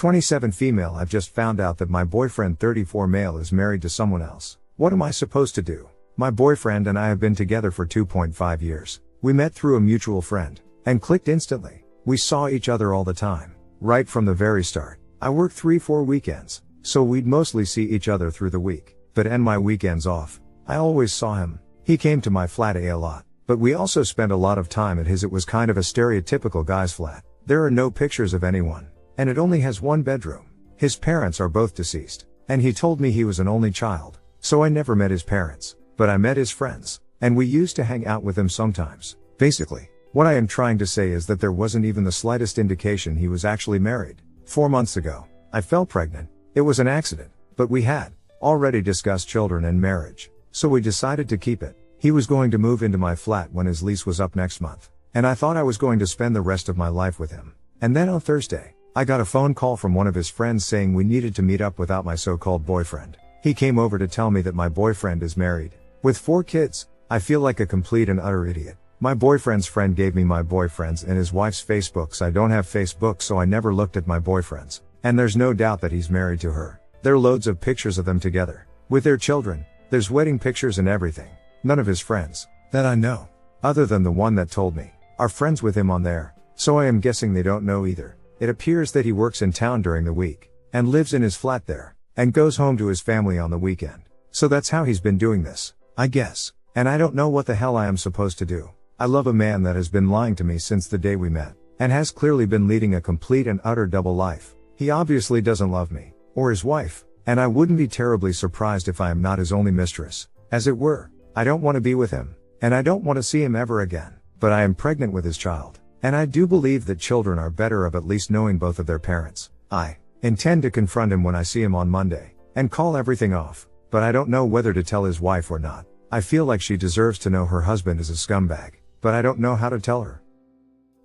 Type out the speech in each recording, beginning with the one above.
27 female. I've just found out that my boyfriend 34 male is married to someone else. What am I supposed to do? My boyfriend and I have been together for 2.5 years. We met through a mutual friend and clicked instantly. We saw each other all the time, right from the very start. I work 3-4 weekends, so we'd mostly see each other through the week, but end my weekends off. I always saw him. He came to my flat a lot, but we also spent a lot of time at his. It was kind of a stereotypical guy's flat. There are no pictures of anyone, and it only has one bedroom. His parents are both deceased, and he told me he was an only child, so I never met his parents, but I met his friends, and we used to hang out with them sometimes. Basically, what I am trying to say is that there wasn't even the slightest indication he was actually married. 4 months ago, I fell pregnant. It was an accident, but we had already discussed children and marriage, so we decided to keep it. He was going to move into my flat when his lease was up next month, and I thought I was going to spend the rest of my life with him. And then on Thursday, I got a phone call from one of his friends saying we needed to meet up without my so-called boyfriend. He came over to tell me that my boyfriend is married, with 4 kids. I feel like a complete and utter idiot. My boyfriend's friend gave me my boyfriend's and his wife's Facebooks. I don't have Facebook, so I never looked at my boyfriend's. And there's no doubt that he's married to her. There are loads of pictures of them together, with their children. There's wedding pictures and everything. None of his friends, that I know, other than the one that told me, are friends with him on there, so I am guessing they don't know either. It appears that he works in town during the week, and lives in his flat there, and goes home to his family on the weekend. So that's how he's been doing this, I guess. And I don't know what the hell I am supposed to do. I love a man that has been lying to me since the day we met, and has clearly been leading a complete and utter double life. He obviously doesn't love me, or his wife, and I wouldn't be terribly surprised if I am not his only mistress, as it were. I don't want to be with him, and I don't want to see him ever again, but I am pregnant with his child, and I do believe that children are better of at least knowing both of their parents. I intend to confront him when I see him on Monday, and call everything off, but I don't know whether to tell his wife or not. I feel like she deserves to know her husband is a scumbag, but I don't know how to tell her.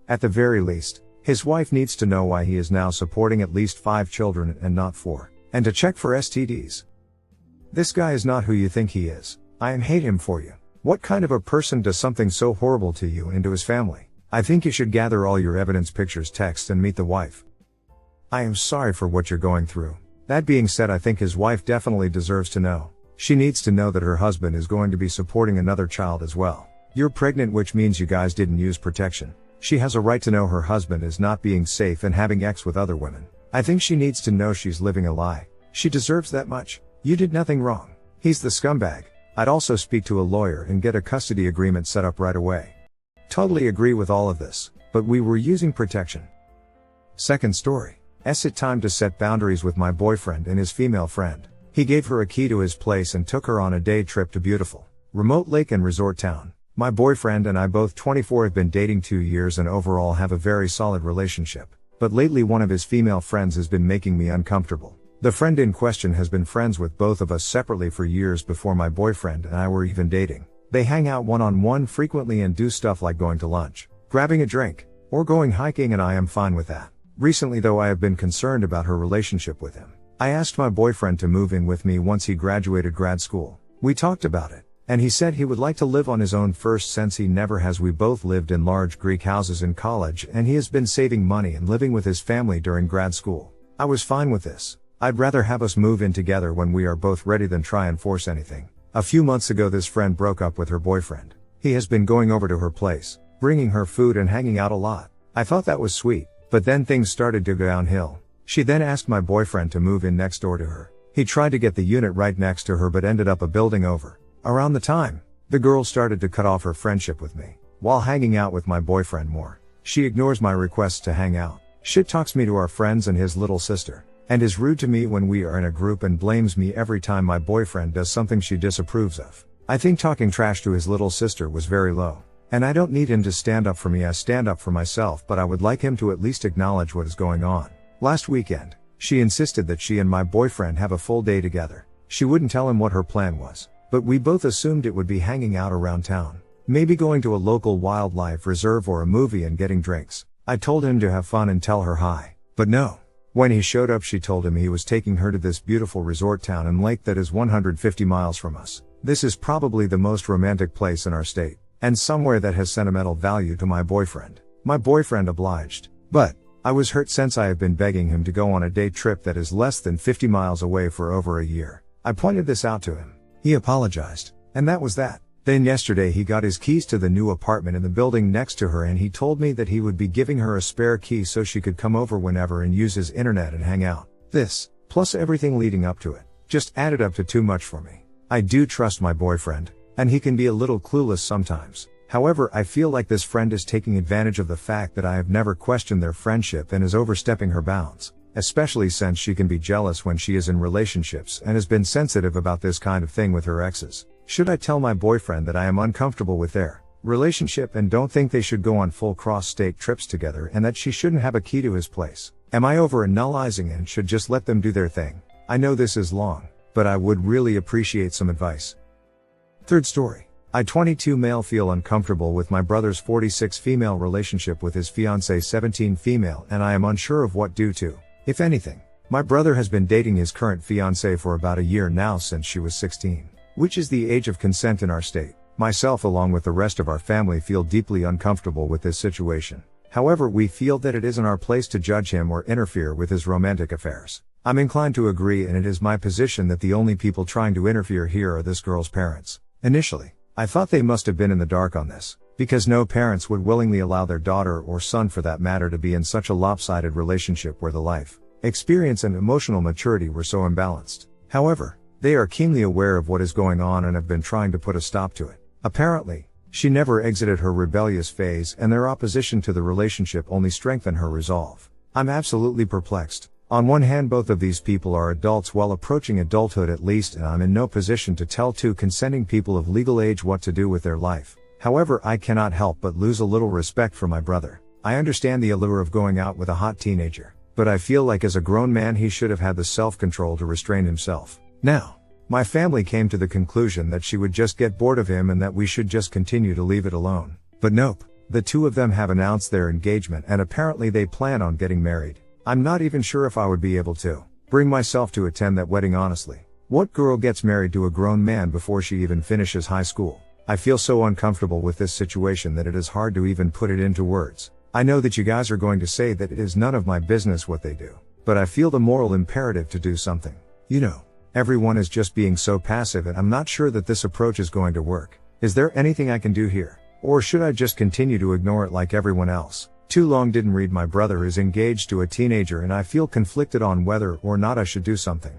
At the very least, his wife needs to know why he is now supporting at least 5 children and not 4, and to check for STDs. This guy is not who you think he is. I hate him for you. What kind of a person does something so horrible to you and to his family? I think you should gather all your evidence, pictures, text, and meet the wife. I am sorry for what you're going through. That being said, I think his wife definitely deserves to know. She needs to know that her husband is going to be supporting another child as well. You're pregnant, which means you guys didn't use protection. She has a right to know her husband is not being safe and having sex with other women. I think she needs to know she's living a lie. She deserves that much. You did nothing wrong. He's the scumbag. I'd also speak to a lawyer and get a custody agreement set up right away. Totally agree with all of this, but we were using protection. Second story. It time to set boundaries with my boyfriend and his female friend. He gave her a key to his place and took her on a day trip to beautiful, remote lake and resort town. My boyfriend and I, both 24, have been dating 2 years and overall have a very solid relationship. But lately one of his female friends has been making me uncomfortable. The friend in question has been friends with both of us separately for years before my boyfriend and I were even dating. They hang out one-on-one frequently and do stuff like going to lunch, grabbing a drink, or going hiking, and I am fine with that. Recently though, I have been concerned about her relationship with him. I asked my boyfriend to move in with me once he graduated grad school. We talked about it, and he said he would like to live on his own first, since he never has. We both lived in large Greek houses in college, and he has been saving money and living with his family during grad school. I was fine with this. I'd rather have us move in together when we are both ready than try and force anything. A few months ago this friend broke up with her boyfriend. He has been going over to her place, bringing her food and hanging out a lot. I thought that was sweet, but then things started to go downhill. She then asked my boyfriend to move in next door to her. He tried to get the unit right next to her but ended up a building over. Around the time, the girl started to cut off her friendship with me, while hanging out with my boyfriend more. She ignores my requests to hang out, shit talks me to our friends and his little sister, and is rude to me when we are in a group, and blames me every time my boyfriend does something she disapproves of. I think talking trash to his little sister was very low. And I don't need him to stand up for me, I stand up for myself, but I would like him to at least acknowledge what is going on. Last weekend, she insisted that she and my boyfriend have a full day together. She wouldn't tell him what her plan was, but we both assumed it would be hanging out around town. Maybe going to a local wildlife reserve or a movie and getting drinks. I told him to have fun and tell her hi, but no. When he showed up, she told him he was taking her to this beautiful resort town and lake that is 150 miles from us. This is probably the most romantic place in our state, and somewhere that has sentimental value to my boyfriend. My boyfriend obliged, but I was hurt since I have been begging him to go on a day trip that is less than 50 miles away for over a year. I pointed this out to him. He apologized. And that was that. Then yesterday he got his keys to the new apartment in the building next to her, and he told me that he would be giving her a spare key so she could come over whenever and use his internet and hang out. This, plus everything leading up to it, just added up to too much for me. I do trust my boyfriend, and he can be a little clueless sometimes. However, I feel like this friend is taking advantage of the fact that I have never questioned their friendship and is overstepping her bounds, especially since she can be jealous when she is in relationships and has been sensitive about this kind of thing with her exes. Should I tell my boyfriend that I am uncomfortable with their relationship and don't think they should go on full cross-state trips together, and that she shouldn't have a key to his place? Am I over-analyzing and should just let them do their thing? I know this is long, but I would really appreciate some advice. Third story. I, 22 male, feel uncomfortable with my brother's 46 female relationship with his fiancée 17 female, and I am unsure of what due to, if anything. My brother has been dating his current fiancée for about a year now, since she was 16. Which is the age of consent in our state. Myself, along with the rest of our family, feel deeply uncomfortable with this situation. However, we feel that it isn't our place to judge him or interfere with his romantic affairs. I'm inclined to agree, and it is my position that the only people trying to interfere here are this girl's parents. Initially, I thought they must have been in the dark on this, because no parents would willingly allow their daughter, or son for that matter, to be in such a lopsided relationship where the life experience and emotional maturity were so imbalanced. However, they are keenly aware of what is going on and have been trying to put a stop to it. Apparently, she never exited her rebellious phase, and their opposition to the relationship only strengthened her resolve. I'm absolutely perplexed. On one hand, both of these people are adults, well approaching adulthood at least, and I'm in no position to tell two consenting people of legal age what to do with their life. However, I cannot help but lose a little respect for my brother. I understand the allure of going out with a hot teenager, but I feel like as a grown man he should have had the self-control to restrain himself. Now, my family came to the conclusion that she would just get bored of him and that we should just continue to leave it alone. But nope, the two of them have announced their engagement, and apparently they plan on getting married. I'm not even sure if I would be able to bring myself to attend that wedding, honestly. What girl gets married to a grown man before she even finishes high school? I feel so uncomfortable with this situation that it is hard to even put it into words. I know that you guys are going to say that it is none of my business what they do, but I feel the moral imperative to do something. You know, everyone is just being so passive, and I'm not sure that this approach is going to work. Is there anything I can do here? Or should I just continue to ignore it like everyone else? Too long didn't read. My brother is engaged to a teenager, and I feel conflicted on whether or not I should do something.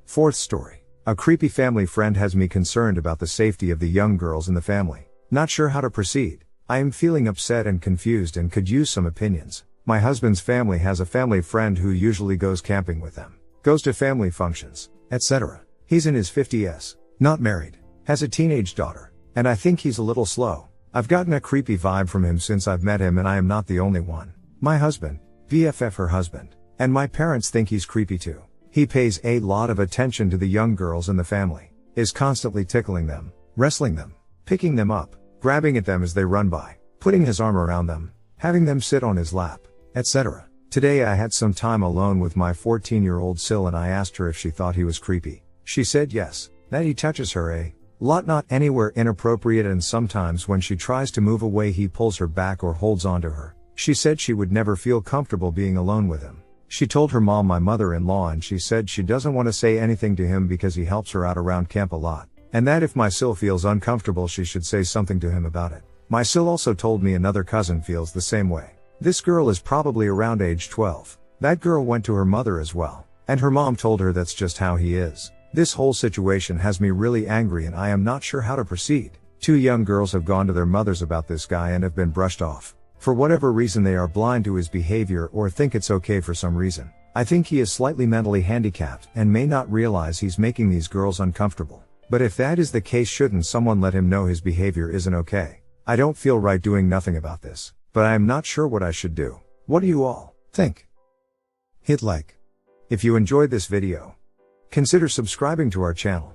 Fourth story. A creepy family friend has me concerned about the safety of the young girls in the family. Not sure how to proceed. I am feeling upset and confused and could use some opinions. My husband's family has a family friend who usually goes camping with them, goes to family functions, etc. He's in his 50s, not married, has a teenage daughter, and I think he's a little slow. I've gotten a creepy vibe from him since I've met him, and I am not the only one. My husband, BFF her husband, and my parents think he's creepy too. He pays a lot of attention to the young girls in the family, is constantly tickling them, wrestling them, picking them up, grabbing at them as they run by, putting his arm around them, having them sit on his lap, etc. Today I had some time alone with my 14-year-old Sil, and I asked her if she thought he was creepy. She said yes, that he touches her a lot, not anywhere inappropriate, and sometimes when she tries to move away he pulls her back or holds onto her. She said she would never feel comfortable being alone with him. She told her mom, my mother-in-law, and she said she doesn't want to say anything to him because he helps her out around camp a lot, and that if my Sil feels uncomfortable she should say something to him about it. My Sil also told me another cousin feels the same way. This girl is probably around age 12. That girl went to her mother as well, and her mom told her that's just how he is. This whole situation has me really angry, and I am not sure how to proceed. 2 young girls have gone to their mothers about this guy and have been brushed off. For whatever reason they are blind to his behavior or think it's okay for some reason. I think he is slightly mentally handicapped and may not realize he's making these girls uncomfortable. But if that is the case, shouldn't someone let him know his behavior isn't okay? I don't feel right doing nothing about this, but I am not sure what I should do. What do you all think? Hit like if you enjoyed this video. Consider subscribing to our channel.